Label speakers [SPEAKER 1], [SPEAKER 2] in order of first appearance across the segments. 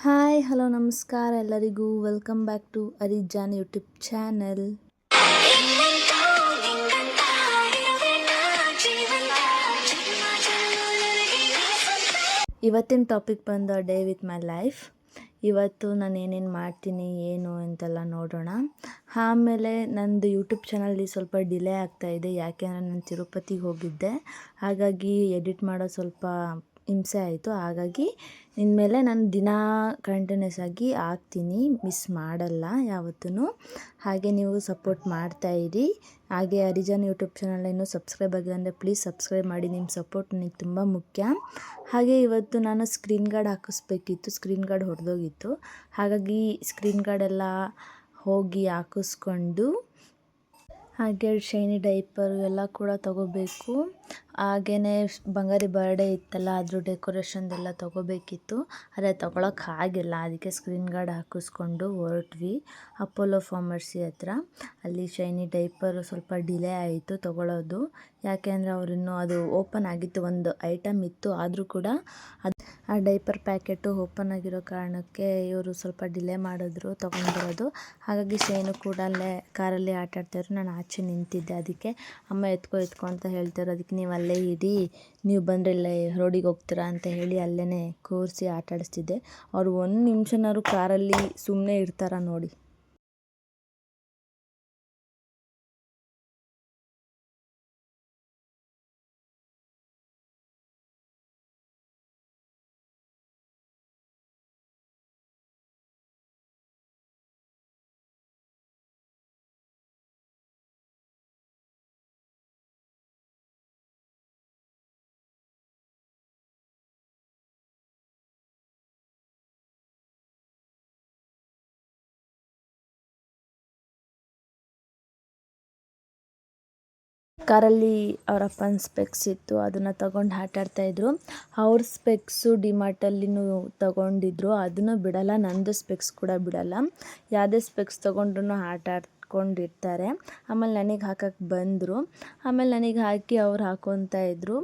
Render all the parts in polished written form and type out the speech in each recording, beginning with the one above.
[SPEAKER 1] Hi hello ನಮಸ್ಕಾರ ಎಲ್ಲರಿಗೂ welcome back to ಅರಿಜಾನ್ ಯೂಟ್ಯೂಬ್ ಚಾನೆಲ್. ಇವತ್ತಿನ ಟಾಪಿಕ್ ಬಂದು ಡೇ ವಿತ್ ಮೈ ಲೈಫ್. ಇವತ್ತು ನಾನು ಏನೇನು ಮಾಡ್ತೀನಿ ಏನು ಅಂತೆಲ್ಲ ನೋಡೋಣ. ಆಮೇಲೆ ನಂದು ಯೂಟ್ಯೂಬ್ ಚಾನಲ್ ಸ್ವಲ್ಪ ಡಿಲೇ ಆಗ್ತಾಯಿದೆ, ಯಾಕೆಂದರೆ ನಾನು ತಿರುಪತಿಗೆ ಹೋಗಿದ್ದೆ, ಹಾಗಾಗಿ ಎಡಿಟ್ ಮಾಡೋದು ಸ್ವಲ್ಪ ಹಿಂಸೆ ಆಯಿತು. ಹಾಗಾಗಿ ಇನ್ಮೇಲೆ ನಾನು ದಿನ ಕಂಟಿನ್ಯೂಸ್ ಆಗಿ ಹಾಕ್ತೀನಿ, ಮಿಸ್ ಮಾಡಲ್ಲ ಯಾವತ್ತೂ. ಹಾಗೆ ನೀವು ಸಪೋರ್ಟ್ ಮಾಡ್ತಾಯಿರಿ. ಹಾಗೆ ಹರಿಜಾನ್ ಯೂಟ್ಯೂಬ್ ಚಾನಲ್ ಇನ್ನೂ ಸಬ್ಸ್ಕ್ರೈಬ್ ಆಗಿದೆ ಅಂದರೆ ಪ್ಲೀಸ್ ಸಬ್ಸ್ಕ್ರೈಬ್ ಮಾಡಿ, ನಿಮ್ಮ ಸಪೋರ್ಟ್ ನನಗೆ ತುಂಬ ಮುಖ್ಯ. ಹಾಗೆ ಇವತ್ತು ನಾನು ಸ್ಕ್ರೀನ್ ಗಾರ್ಡ್ ಹಾಕಿಸ್ಬೇಕಿತ್ತು, ಸ್ಕ್ರೀನ್ ಗಾರ್ಡ್ ಹೊಡೆದೋಗಿತ್ತು. ಹಾಗಾಗಿ ಸ್ಕ್ರೀನ್ ಗಾರ್ಡೆಲ್ಲ ಹೋಗಿ ಹಾಕಿಸ್ಕೊಂಡು, ಹಾಗೆ ಶೈನಿ ಡೈಪರ್ ಎಲ್ಲ ಕೂಡ ತೊಗೋಬೇಕು. ಹಾಗೆಯೇ ಬಂಗಾರಿ ಬರ್ಡೇ ಇತ್ತಲ್ಲ, ಅದ್ರ ಡೆಕೋರೇಷನ್ದೆಲ್ಲ ತೊಗೋಬೇಕಿತ್ತು, ಆದರೆ ತೊಗೊಳಕ್ಕಾಗಿಲ್ಲ. ಅದಕ್ಕೆ ಸ್ಕ್ರೀನ್ ಗಾರ್ಡ್ ಹಾಕಿಸ್ಕೊಂಡು ಹೊರಟ್ವಿ ಅಪೋಲೋ ಫಾರ್ಮರ್ಸಿ ಹತ್ರ. ಅಲ್ಲಿ ಶೈನಿ ಡೈಪರ್ ಸ್ವಲ್ಪ ಡಿಲೇ ಆಯಿತು ತೊಗೊಳ್ಳೋದು, ಯಾಕೆಂದರೆ ಅವರಿನ್ನೂ ಅದು ಓಪನ್ ಆಗಿತ್ತು, ಒಂದು ಐಟಮ್ ಇತ್ತು, ಆದರೂ ಕೂಡ ಆ ಡೈಪರ್ ಪ್ಯಾಕೆಟು ಓಪನ್ ಆಗಿರೋ ಕಾರಣಕ್ಕೆ ಇವರು ಸ್ವಲ್ಪ ಡಿಲೇ ಮಾಡಿದ್ರು ತೊಗೊಂಡ್ಬರೋದು. ಹಾಗಾಗಿ ಶೈನು ಕೂಡ ಅಲ್ಲೇ ಕಾರಲ್ಲಿ ಆಟಾಡ್ತಾಯಿದ್ರು, ನಾನು ಆಚೆ ನಿಂತಿದ್ದೆ. ಅದಕ್ಕೆ ಅಮ್ಮ ಎತ್ಕೊ ಅಂತ ಹೇಳ್ತಾರೆ, ಅದಕ್ಕೆ ನೀವು ಅಲ್ಲೇ ಇರಿ, ನೀವು ಬಂದರೆ ಇಲ್ಲೇ ರೋಡಿಗೆ ಹೋಗ್ತೀರಾ ಅಂತ ಹೇಳಿ ಅಲ್ಲೇ ಕೂರಿಸಿ ಆಟಾಡಿಸ್ತಿದ್ದೆ. ಅವರು ಒಂದು ನಿಮಿಷನಾದ್ರು ಕಾರಲ್ಲಿ ಸುಮ್ಮನೆ ಇರ್ತಾರ ನೋಡಿ. ಕಾರಲ್ಲಿ ಅವ್ರ ಅಪ್ಪನ ಸ್ಪೆಕ್ಸ್ ಇತ್ತು, ಅದನ್ನು ತಗೊಂಡು ಆಟಾಡ್ತಾಯಿದ್ರು. ಅವ್ರ ಸ್ಪೆಕ್ಸು ಡಿಮಾರ್ಟಲ್ಲಿನೂ ತಗೊಂಡಿದ್ರು, ಅದನ್ನು ಬಿಡಲ್ಲ, ನಂದು ಸ್ಪೆಕ್ಸ್ ಕೂಡ ಬಿಡಲ್ಲ. ಯಾವುದೇ ಸ್ಪೆಕ್ಸ್ ತೊಗೊಂಡ್ರೂ ಆಟಾಡ್ಕೊಂಡಿರ್ತಾರೆ. ಆಮೇಲೆ ನನಗೆ ಹಾಕಕ್ಕೆ ಬಂದರು, ಆಮೇಲೆ ನನಗೆ ಹಾಕಿ ಅವ್ರು ಹಾಕೊತಾ ಇದ್ರು.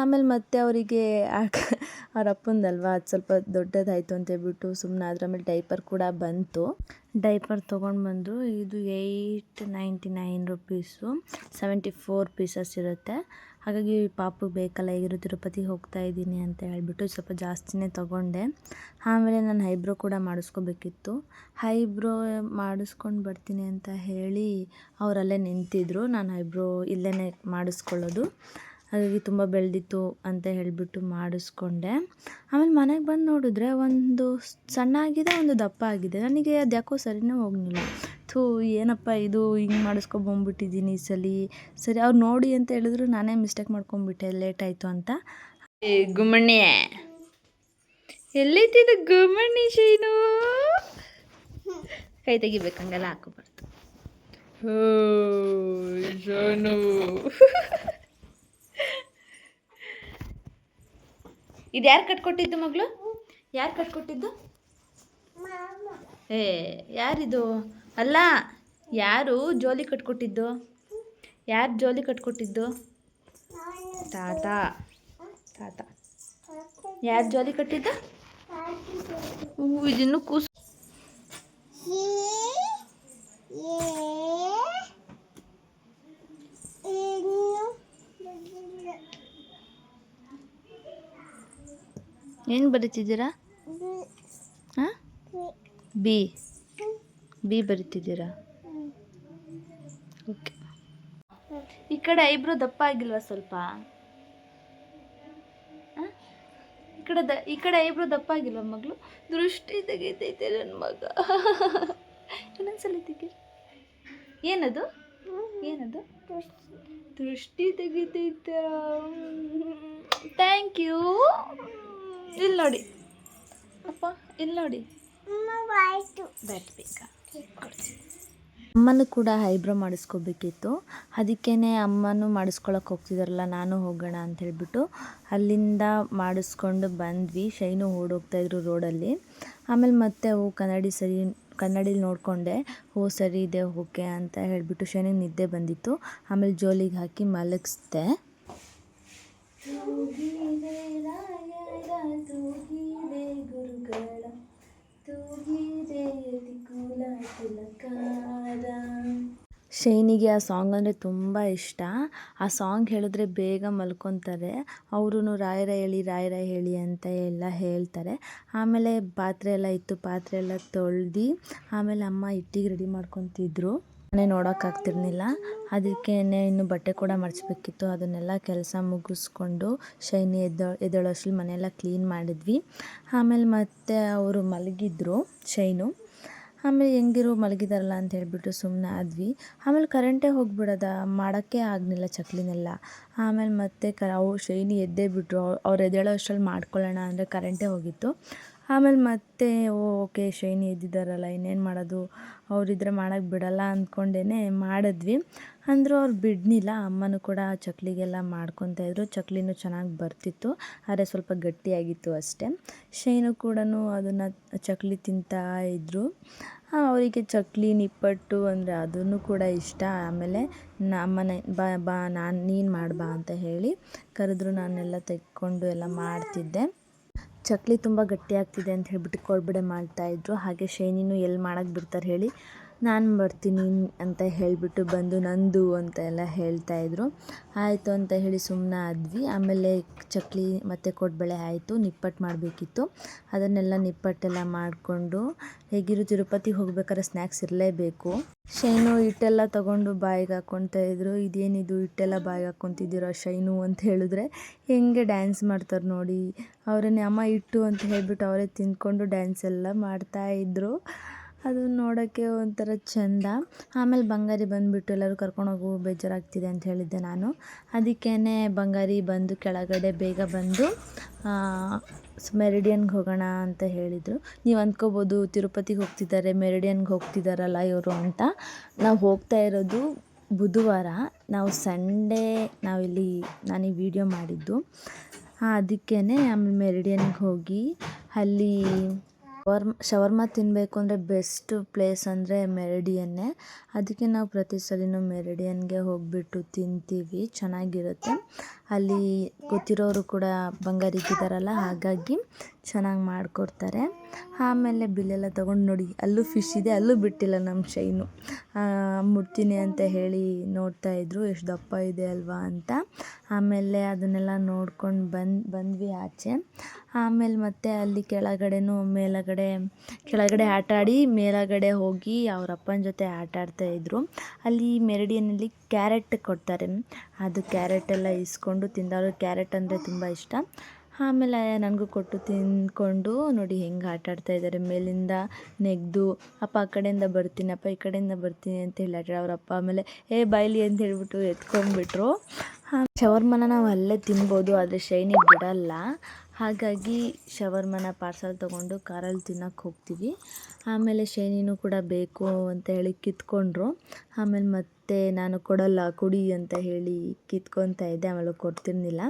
[SPEAKER 1] ಆಮೇಲೆ ಮತ್ತೆ ಅವರಿಗೆ ಅವ್ರ ಅಪ್ಪಂದಲ್ವ, ಅದು ಸ್ವಲ್ಪ ದೊಡ್ಡದಾಯಿತು ಅಂತ ಹೇಳ್ಬಿಟ್ಟು ಸುಮ್ಮನೆ ಅದ್ರ ಮೇಲೆ ಡೈಪರ್ ಕೂಡ ಬಂತು. ಡೈಪರ್ ತೊಗೊಂಡು ಬಂದರು. ಇದು 899 ರುಪೀಸು, 74 ಪೀಸಸ್ ಇರುತ್ತೆ. ಹಾಗಾಗಿ ಪಾಪು ಬೇಕಲ್ಲ, ಈಗಿರೋ ತಿರುಪತಿಗೆ ಹೋಗ್ತಾ ಇದ್ದೀನಿ ಅಂತ ಹೇಳ್ಬಿಟ್ಟು ಸ್ವಲ್ಪ ಜಾಸ್ತಿನೇ ತೊಗೊಂಡೆ. ಆಮೇಲೆ ನಾನು ಐಬ್ರೋ ಕೂಡ ಮಾಡಿಸ್ಕೋಬೇಕಿತ್ತು. ಐಬ್ರೋ ಮಾಡಿಸ್ಕೊಂಡು ಬರ್ತೀನಿ ಅಂತ ಹೇಳಿ ಅವರಲ್ಲೇ ನಿಂತಿದ್ರು. ನಾನು ಐಬ್ರೋ ಇಲ್ಲೇ ಮಾಡಿಸ್ಕೊಳ್ಳೋದು, ಹಾಗಾಗಿ ತುಂಬ ಬೆಳೆದಿತ್ತು ಅಂತ ಹೇಳಿಬಿಟ್ಟು ಮಾಡಿಸ್ಕೊಂಡೆ. ಆಮೇಲೆ ಮನೆಗೆ ಬಂದು ನೋಡಿದ್ರೆ ಒಂದು ಸಣ್ಣ ಆಗಿದೆ, ಒಂದು ದಪ್ಪ ಆಗಿದೆ. ನನಗೆ ಅದು ಯಾಕೋ ಸರಿನೇ ಹೋಗಲಿಲ್ಲ. ಏನಪ್ಪ ಇದು, ಹಿಂಗೆ ಮಾಡಿಸ್ಕೊಬಂದ್ಬಿಟ್ಟಿದ್ದೀನಿ ಈ ಸರಿ. ಅವ್ರು ನೋಡಿ ಅಂತ ಹೇಳಿದ್ರು, ನಾನೇ ಮಿಸ್ಟೇಕ್ ಮಾಡ್ಕೊಂಡ್ಬಿಟ್ಟೆ, ಲೇಟ್ ಆಯಿತು ಅಂತ. ಗುಮ್ಮಣ್ಣಿ ಎಲ್ಲೈತಿದ್ದು, ಗುಮ್ಮಣ್ಣಿ ಶೀನು ಕೈ ತೆಗಿಬೇಕಂಗೆಲ್ಲ ಹಾಕೋಬಾರ್ದು. ಶೋನು ಇದು ಯಾರು ಕಟ್ಕೊಟ್ಟಿದ್ದು ಮಗಳು? ಯಾರು ಕಟ್ಕೊಟ್ಟಿದ್ದು? ಯಾರಿದು? ಅಲ್ಲ, ಯಾರು ಜೋಲಿ ಕಟ್ಕೊಟ್ಟಿದ್ದು? ಯಾರು ಜೋಲಿ ಕಟ್ಕೊಟ್ಟಿದ್ದು? ತಾತ. ಯಾರು ಜೋಲಿ ಕಟ್ಟಿದ್ದು? ಇದನ್ನು ಕೂಸು. ಏನು ಬರೀತಿದ್ದೀರಾ? ಹಾಂ, ಬಿ ಬರೀತಿದ್ದೀರಾ? ಓಕೆ. ಈ ಕಡೆ ಐಬ್ರೋ ದಪ್ಪ ಆಗಿಲ್ವಾ ಸ್ವಲ್ಪ? ಈ ಕಡೆ ಐಬ್ರೋ ದಪ್ಪ ಆಗಿಲ್ವ ಮಗಳು? ದೃಷ್ಟಿ ತೆಗಿತೈತೆ ನನ್ನ ಮಗ. ಇನ್ನೊಂದ್ಸಲ ತೆಗಿ. ಏನದು? ದೃಷ್ಟಿ ತೆಗಿತೈತ. Thank you. ಇಲ್ಲಿ ನೋಡಿ ಅಪ್ಪ, ಇಲ್ಲಿ ನೋಡಿ. ಬ್ಯಾಟ್ ಬೇಕಾ? ಅಮ್ಮನೂ ಕೂಡ ಐಬ್ರೋ ಮಾಡಿಸ್ಕೋಬೇಕಿತ್ತು. ಅದಕ್ಕೇ ಅಮ್ಮನೂ ಮಾಡಿಸ್ಕೊಳಕ್ಕೆ ಹೋಗ್ತಿದ್ದಾರಲ್ಲ, ನಾನು ಹೋಗೋಣ ಅಂತ ಹೇಳ್ಬಿಟ್ಟು ಅಲ್ಲಿಂದ ಮಾಡಿಸ್ಕೊಂಡು ಬಂದ್ವಿ. ಶೈನು ಓಡೋಗ್ತಾಯಿದ್ರು ರೋಡಲ್ಲಿ. ಆಮೇಲೆ ಮತ್ತೆ ಅವು ಕನ್ನಡಿಲಿ ನೋಡಿಕೊಂಡೆ, ಸರಿ ಇದೆ ಓಕೆ ಅಂತ ಹೇಳಿಬಿಟ್ಟು ಶೈನಿಗೆ ನಿದ್ದೆ ಬಂದಿತ್ತು. ಆಮೇಲೆ ಜೋಲಿಗೆ ಹಾಕಿ ಮಲಗಿಸ್ದೆ. ಗುರುಗಳ ತಿಲಕಾರ. ಶೈನಿಗೆ ಆ ಸಾಂಗ್ ಅಂದರೆ ತುಂಬ ಇಷ್ಟ. ಆ ಸಾಂಗ್ ಹೇಳಿದ್ರೆ ಬೇಗ ಮಲ್ಕೊತಾರೆ. ಅವರು ರಾಯರ ಹೇಳಿ ಅಂತ ಎಲ್ಲ ಹೇಳ್ತಾರೆ. ಆಮೇಲೆ ಪಾತ್ರೆ ಎಲ್ಲ ಇತ್ತು, ಪಾತ್ರೆ ಎಲ್ಲ ತೊಳ್ದು ಆಮೇಲೆ ಅಮ್ಮ ಹಿಟ್ಟಿಗೆ ರೆಡಿ ಮಾಡ್ಕೊತಿದ್ರು. ಮನೆ ನೋಡೋಕ್ಕಾಗ್ತಿರ್ಲಿಲ್ಲ, ಅದಕ್ಕೆ ಇನ್ನು ಬಟ್ಟೆ ಕೂಡ ಮಡಚಬೇಕಿತ್ತು. ಅದನ್ನೆಲ್ಲ ಕೆಲಸ ಮುಗಿಸ್ಕೊಂಡು ಶೈನಿ ಎದ್ದೇಳೋಷ್ಟ್ರಲ್ಲಿ ಮನೆಯೆಲ್ಲ ಕ್ಲೀನ್ ಮಾಡಿದ್ವಿ. ಆಮೇಲೆ ಮತ್ತೆ ಅವರು ಮಲಗಿದ್ರು ಶೈನು. ಆಮೇಲೆ ಹೆಂಗಿರು ಮಲಗಿದಾರಲ್ಲ ಅಂತ ಹೇಳಿಬಿಟ್ಟು ಸುಮ್ಮನೆ ಆದ್ವಿ. ಆಮೇಲೆ ಕರೆಂಟೇ ಹೋಗಿಬಿಡೋದ, ಮಾಡೋಕ್ಕೆ ಆಗಲಿಲ್ಲ ಚಕ್ಲಿನೆಲ್ಲ. ಆಮೇಲೆ ಮತ್ತೆ ಅವ್ರು ಶೈನಿ ಎದ್ದೇ ಬಿಟ್ಟರು. ಅವ್ರು ಎದ್ದೇಳೋ ಅಷ್ಟ್ರಲ್ಲಿ ಮಾಡ್ಕೊಳ್ಳೋಣ ಅಂದರೆ ಕರೆಂಟೇ ಹೋಗಿತ್ತು. ಆಮೇಲೆ ಮತ್ತೆ ಓಕೆ ಶೈನಿ ಎದ್ದಿದ್ದಾರಲ್ಲ ಇನ್ನೇನು ಮಾಡೋದು, ಅವರಿದ್ರೆ ಮಾಡೋಕ್ಕೆ ಬಿಡಲ್ಲ ಅಂದ್ಕೊಂಡೇ ಮಾಡಿದ್ವಿ. ಅಂದರೂ ಅವ್ರು ಬಿಡಲಿಲ್ಲ. ಅಮ್ಮನೂ ಕೂಡ ಚಕ್ಲಿಗೆಲ್ಲ ಮಾಡ್ಕೊತಾಯಿದ್ರು. ಚಕ್ಲಿನೂ ಚೆನ್ನಾಗಿ ಬರ್ತಿತ್ತು, ಆದರೆ ಸ್ವಲ್ಪ ಗಟ್ಟಿಯಾಗಿತ್ತು ಅಷ್ಟೇ. ಶೈನು ಕೂಡ ಅದನ್ನು ಚಕ್ಲಿ ತಿಂತಾ ಇದ್ದರು. ಅವರಿಗೆ ಚಕ್ಲಿ ನಿಪ್ಪಟ್ಟು ಅಂದರೆ ಅದನ್ನು ಕೂಡ ಇಷ್ಟ. ಆಮೇಲೆ ಅಮ್ಮನೇ ಬಾ ನೀನು ಮಾಡ್ಬಾ ಅಂತ ಹೇಳಿ ಕರೆದ್ರು. ನಾನೆಲ್ಲ ತೆಕ್ಕೊಂಡು ಎಲ್ಲ ಮಾಡ್ತಿದ್ದೆ. ಚಕ್ಲಿ ತುಂಬ ಗಟ್ಟಿಯಾಗ್ತಿದೆ ಅಂತ ಹೇಳ್ಬಿಟ್ಟು ಕೋಳ್ಬಡೆ ಮಾಡ್ತಾಯಿದ್ರು. ಹಾಗೆ ಶೈನಿನೂ ಎಲ್ಲಿ ಮಾಡೋಕ್ಕೆ ಬಿಡ್ತಾರೆ ಹೇಳಿ, ನಾನು ಬರ್ತೀನಿ ಅಂತ ಹೇಳಿಬಿಟ್ಟು ಬಂದು ನಂದು ಅಂತ ಎಲ್ಲ ಹೇಳ್ತಾಯಿದ್ರು. ಆಯಿತು ಅಂತ ಹೇಳಿ ಸುಮ್ಮನೆ ಆದ್ವಿ. ಆಮೇಲೆ ಚಕ್ಲಿ ಮತ್ತು ಕೋಡ್ಬಳೆ ಆಯಿತು. ನಿಪ್ಪಟ್ಟು ಮಾಡಬೇಕಿತ್ತು, ಅದನ್ನೆಲ್ಲ ನಿಪ್ಪಟ್ಟೆಲ್ಲ ಮಾಡಿಕೊಂಡು ಹೇಗಿರು ತಿರುಪತಿಗೆ ಹೋಗ್ಬೇಕಾದ್ರೆ ಸ್ನ್ಯಾಕ್ಸ್ ಇರಲೇಬೇಕು. ಶೈನು ಹಿಟ್ಟೆಲ್ಲ ತೊಗೊಂಡು ಬಾಯಿಗೆ ಹಾಕ್ಕೊತಾಯಿದ್ರು. ಇದೇನಿದು ಹಿಟ್ಟೆಲ್ಲ ಬಾಯಿಗೆ ಹಾಕ್ಕೊತಿದ್ದೀರೋ ಶೈನು ಅಂತ ಹೇಳಿದ್ರೆ ಹೆಂಗೆ ಡ್ಯಾನ್ಸ್ ಮಾಡ್ತಾರೆ ನೋಡಿ. ಅವರನ್ನೇ ಅಮ್ಮ ಹಿಟ್ಟು ಅಂತ ಹೇಳಿಬಿಟ್ಟು ಅವರೇ ತಿಂದ್ಕೊಂಡು ಡ್ಯಾನ್ಸ್ ಎಲ್ಲ ಮಾಡ್ತಾಯಿದ್ರು. ಅದು ನೋಡೋಕ್ಕೆ ಒಂಥರ ಚೆಂದ. ಆಮೇಲೆ ಬಂಗಾರಿ ಬಂದುಬಿಟ್ಟು ಎಲ್ಲರೂ ಕರ್ಕೊಂಡೋಗು, ಬೇಜಾರಾಗ್ತಿದೆ ಅಂತ ಹೇಳಿದ್ದೆ ನಾನು. ಅದಕ್ಕೇ ಬಂಗಾರಿ ಬಂದು ಕೆಳಗಡೆ ಬೇಗ ಬಂದು ಮೆರಿಡಿಯನ್ಗೆ ಹೋಗೋಣ ಅಂತ ಹೇಳಿದರು. ನೀವು ಅಂದ್ಕೋಬೋದು ತಿರುಪತಿಗೆ ಹೋಗ್ತಿದ್ದಾರೆ, ಮೆರಿಡಿಯನ್ಗೆ ಹೋಗ್ತಿದ್ದಾರಲ್ಲ ಇವರು ಅಂತ. ನಾವು ಹೋಗ್ತಾ ಇರೋದು ಬುಧವಾರ, ನಾವು ಸಂಡೇ ನಾನು ಈ ವಿಡಿಯೋ ಮಾಡಿದ್ದು. ಅದಕ್ಕೇ ಆಮೇಲೆ ಮೆರಿಡಿಯನ್ಗೆ ಹೋಗಿ ಅಲ್ಲಿ ಶವರ್ಮ ತಿನ್ನಬೇಕು ಅಂದರೆ ಬೆಸ್ಟ್ ಪ್ಲೇಸ್ ಅಂದರೆ ಮೆರಿಡಿಯನ್ನೇ. ಅದಕ್ಕೆ ನಾವು ಪ್ರತಿ ಸಲಿನೂ ಮೆರಿಡಿಯನ್ಗೆ ಹೋಗಿಬಿಟ್ಟು ತಿಂತೀವಿ, ಚೆನ್ನಾಗಿರುತ್ತೆ. ಅಲ್ಲಿ ಗೊತ್ತಿರೋರು ಕೂಡ ಬಂಗಾರಿಗಿದ್ದಾರಲ್ಲ, ಹಾಗಾಗಿ ಚೆನ್ನಾಗಿ ಮಾಡಿಕೊಡ್ತಾರೆ. ಆಮೇಲೆ ಬಿಲ್ಲೆಲ್ಲ ತೊಗೊಂಡು ನೋಡಿ, ಅಲ್ಲೂ ಫಿಶ್ ಇದೆ, ಅಲ್ಲೂ ಬಿಟ್ಟಿಲ್ಲ ನಮ್ಮ ಶೈನು. ಮುಟ್ತೀನಿ ಅಂತ ಹೇಳಿ ನೋಡ್ತಾಯಿದ್ರು, ಎಷ್ಟು ದಪ್ಪ ಇದೆ ಅಲ್ವಾ ಅಂತ. ಆಮೇಲೆ ಅದನ್ನೆಲ್ಲ ನೋಡ್ಕೊಂಡು ಬಂದ್ವಿ ಆಚೆ. ಆಮೇಲೆ ಮತ್ತೆ ಅಲ್ಲಿ ಕೆಳಗಡೆ ಆಟ ಆಡಿ ಮೇಲಗಡೆ ಹೋಗಿ ಅವ್ರ ಅಪ್ಪನ ಜೊತೆ ಆಟ ಆಡ್ತಾಯಿದ್ರು. ಅಲ್ಲಿ ಮೆರಿಡಿಯನ್ನಲ್ಲಿ ಕ್ಯಾರೆಟ್ ಕೊಡ್ತಾರೆ, ಅದು ಕ್ಯಾರೆಟ್ ಎಲ್ಲ ಇಸ್ಕೊಂಡು ತಿಂದವರು. ಕ್ಯಾರೆಟ್ ಅಂದರೆ ತುಂಬ ಇಷ್ಟ. ಆಮೇಲೆ ನನಗೂ ಕೊಟ್ಟು ತಿಂದ್ಕೊಂಡು ನೋಡಿ ಹೆಂಗೆ ಆಟ ಆಡ್ತಾಯಿದ್ದಾರೆ. ಮೇಲಿಂದ ನೆಗೆದು ಅಪ್ಪ ಆ ಕಡೆಯಿಂದ ಬರ್ತೀನಿ, ಅಪ್ಪ ಈ ಕಡೆಯಿಂದ ಬರ್ತೀನಿ ಅಂತ ಹೇಳಿ ಆಟ ಅವರಪ್ಪ. ಆಮೇಲೆ ಬಾಯ್ಲಿ ಅಂತ ಹೇಳ್ಬಿಟ್ಟು ಎತ್ಕೊಂಡ್ಬಿಟ್ರು. ಶವರ್ಮನ ನಾವು ಅಲ್ಲೇ ತಿನ್ಬೋದು, ಆದರೆ ಶೈನಿ ಬಿಡಲ್ಲ. ಹಾಗಾಗಿ ಶವರ್ಮನ ಪಾರ್ಸಲ್ ತೊಗೊಂಡು ಕಾರಲ್ಲಿ ತಿನ್ನೋಕ್ಕೆ ಹೋಗ್ತೀವಿ. ಆಮೇಲೆ ಶೈನಿನೂ ಕೂಡ ಬೇಕು ಅಂತ ಹೇಳಿ ಕಿತ್ಕೊಂಡ್ರು. ಆಮೇಲೆ ಮತ್ತೆ ನಾನು ಕೊಡಲ್ಲ ಕುಡಿ ಅಂತ ಹೇಳಿ ಕಿತ್ಕೊತಾ ಇದ್ದೆ, ಆಮೇಲೆ ಕೊಡ್ತಿರ್ಲಿಲ್ಲ.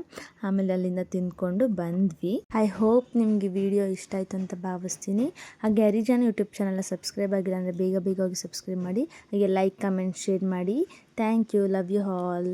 [SPEAKER 1] ಆಮೇಲೆ ಅಲ್ಲಿಂದ ತಿಂದ್ಕೊಂಡು ಬಂದ್ವಿ. ಐ ಹೋಪ್ ನಿಮಗೆ ವಿಡಿಯೋ ಇಷ್ಟ ಆಯಿತು ಅಂತ ಭಾವಿಸ್ತೀನಿ. ಹಾಗೆ ಹರಿಜಾನ್ ಯೂಟ್ಯೂಬ್ ಚಾನಲ್ನ ಸಬ್ಸ್ಕ್ರೈಬ್ ಆಗಿಲ್ಲ ಅಂದರೆ ಬೇಗ ಹೋಗಿ ಸಬ್ಸ್ಕ್ರೈಬ್ ಮಾಡಿ. ಹಾಗೆ ಲೈಕ್, ಕಮೆಂಟ್, ಶೇರ್ ಮಾಡಿ. Thank you, love you all.